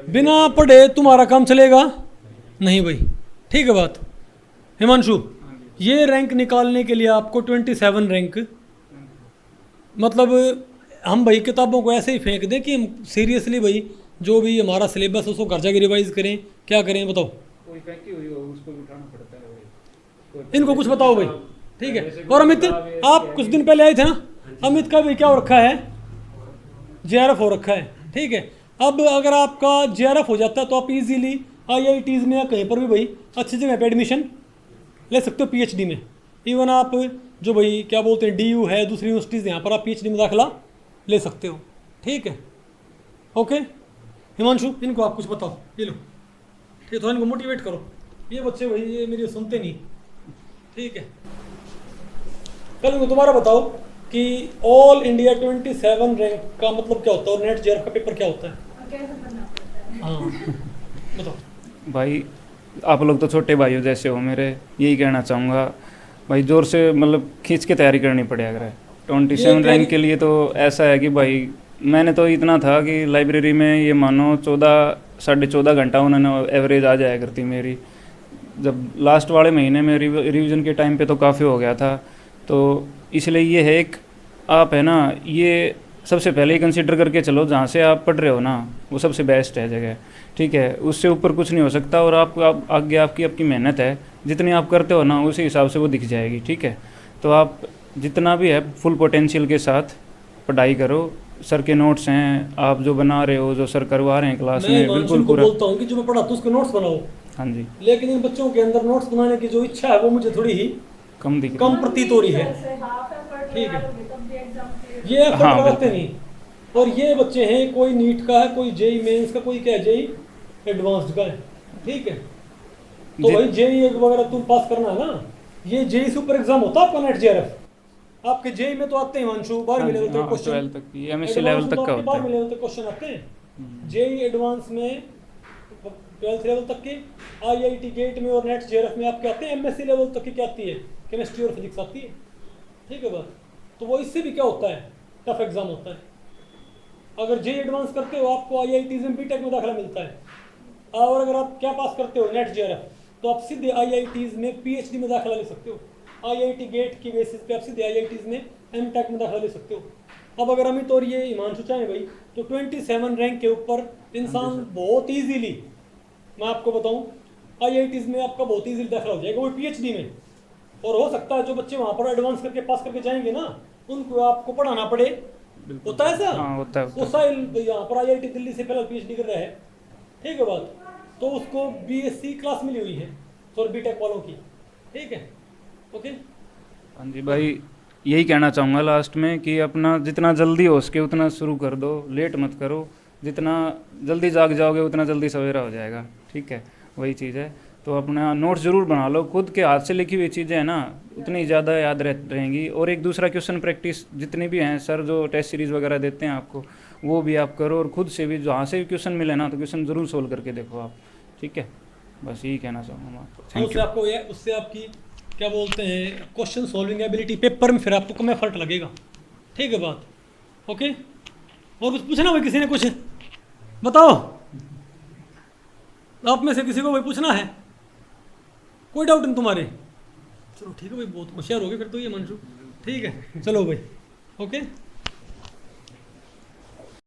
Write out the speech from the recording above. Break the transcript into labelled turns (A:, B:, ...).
A: बिना पढ़े तुम्हारा काम चलेगा नहीं भाई, ठीक है बात। हिमांशु, ये रैंक निकालने के लिए आपको 27 रैंक, मतलब हम भाई किताबों को ऐसे ही फेंक दें कि हम सीरियसली भाई जो भी हमारा सिलेबस है उसको घर जाके रिवाइज करें, क्या करें बताओ?
B: कोई फेंकी हुई हो उसको भी उठाना पड़ता है भाई।
A: इनको कुछ बताओ भाई, ठीक है। और अमित, आप कुछ दिन पहले आए थे ना, अमित का भी क्या हो रखा है, JRF हो रखा है, ठीक है। अब अगर आपका JRF हो जाता है तो आप इजीली IITs में या कहीं पर भी भाई अच्छी जगह पे एडमिशन ले सकते हो PhD में। इवन आप जो भाई क्या बोलते हैं DU है, दूसरी यूनिवर्सिटीज़ यहाँ पर आप PhD में दाखिला ले सकते हो, ठीक है। ओके हिमांशु, इनको आप कुछ बताओ, ये लो, ये थोड़ा इनको मोटिवेट करो। ये बच्चे भाई ये मेरी सुनते नहीं, ठीक है। कल इनको दोबारा बताओ कि ऑल इंडिया 27 रैंक का मतलब क्या होता है और नेट JRF का पेपर क्या होता है। हाँ बताओ
B: भाई। आप लोग तो छोटे भाइयों जैसे हो मेरे, यही कहना चाहूँगा भाई, जोर से मतलब खींच के तैयारी करनी पड़े। अगर 27 रैंक के लिए तो ऐसा है कि भाई मैंने तो इतना था कि लाइब्रेरी में ये मानो 14-14.5 घंटा उन्होंने एवरेज आ जाया करती मेरी। जब लास्ट वाले महीने में रिवीजन के टाइम पे तो काफ़ी हो गया था। तो इसलिए ये है एक, आप है ना, ये सबसे पहले ही कंसिडर करके चलो जहाँ से आप पढ़ रहे हो ना वो सबसे बेस्ट है जगह, ठीक है। उससे ऊपर कुछ नहीं हो सकता। और आप आगे आपकी मेहनत है, जितनी आप करते हो ना उसी हिसाब से वो दिख जाएगी, ठीक है। तो आप जितना भी है फुल पोटेंशियल के साथ पढ़ाई करो। सर के नोट्स हैं, आप जो बना रहे हो, जो सर करवा रहे हैं क्लास में, बिल्कुल पूरा।
A: बोलता हूँ कि जो मैं पढ़ाता हूँ उसके नोट्स बनाओ,
B: हाँ जी,
A: लेकिन इन बच्चों के अंदर नोट्स बनाने की जो इच्छा है वो मुझे थोड़ी ही कम प्रतीत हो रही है, ठीक है। ये एफर्ट लगाते नहीं। और ये बच्चे हैं, कोई नीट का है, कोई जेई मेंस का, कोई क्या है जेई एडवांस्ड का है, ठीक है। तो भाई जेई वगैरह तुम पास करना है ना, ये जेई सुपर एग्जाम होता है आपका नेट JRF। आपके जेई में तो आते हैं हिमांशु 12वीं लेवल तक क्वेश्चन,
B: 12 तक की MSc लेवल तक का होता है।
A: 12वीं लेवल तक क्वेश्चन आते हैं। जेई एडवांस में 12th लेवल तक की, IIT गेट में और नेट JRF में आपके आते हैं MSc लेवल तक की क्या आती है, केमिस्ट्री और फिजिक्स आती है, ठीक है बात। तो वो इससे भी क्या होता है, टफ एग्जाम होता है। अगर जेई एडवांस करते हो आपको IITs में BTech में दाखिला मिलता है, और अगर आप क्या पास करते हो नेट JRF तो आप सीधे IITs में PhD में दाखिला ले सकते हो। IIT गेट की बेसिस पे आप सीधे IITs में MTech में दाखिला ले सकते हो। अब अगर अमित और ये हिमांशु चाहें भाई तो 27 रैंक के ऊपर इंसान बहुत ईजीली, मैं आपको बताऊं, IITs में आपका बहुत ईजीली दाखिला हो जाएगा, वो PhD में। और हो सकता है जो बच्चे वहाँ पर एडवांस करके पास करके जाएंगे ना, उनको आपको पढ़ाना पड़े, होता है सर।
B: हाँ होता है।
A: वो साहिल यहाँ पर IIT दिल्ली से पहले PhD कर रहा है, ठीक है बात। तो उसको BSc क्लास मिली हुई है सॉरी BTech वालों की, ठीक है। ओके
B: हाँ जी भाई, यही कहना चाहूँगा लास्ट में कि अपना जितना जल्दी हो सके उतना शुरू कर दो, लेट मत करो। जितना जल्दी जाग जाओगे उतना जल्दी सवेरा हो जाएगा, ठीक है, वही चीज़ है। तो अपना नोट्स ज़रूर बना लो, खुद के हाथ से लिखी हुई चीज़ें हैं ना उतनी ज़्यादा याद रहेंगी। और एक दूसरा क्वेश्चन प्रैक्टिस जितनी भी हैं, सर जो टेस्ट सीरीज़ वगैरह देते हैं आपको, वो भी आप करो। और खुद से भी जहाँ से भी क्वेश्चन मिले ना तो क्वेश्चन ज़रूर सोल्व करके देखो आप, ठीक है। बस यही कहना चाहूँगा मैं आपको। Thank you.
A: आपको उससे आपकी क्या बोलते हैं क्वेश्चन सॉल्विंग एबिलिटी पेपर में फिर आपको कम एफर्ट लगेगा, ठीक है बात। ओके और कुछ पूछना भाई, किसी ने कुछ बताओ, आप में से किसी को भाई पूछना है, कोई डाउट नहीं तुम्हारे? चलो ठीक है भाई, बहुत होशियार हो गए फिर तो ये मंशू, ठीक है चलो भाई, ओके।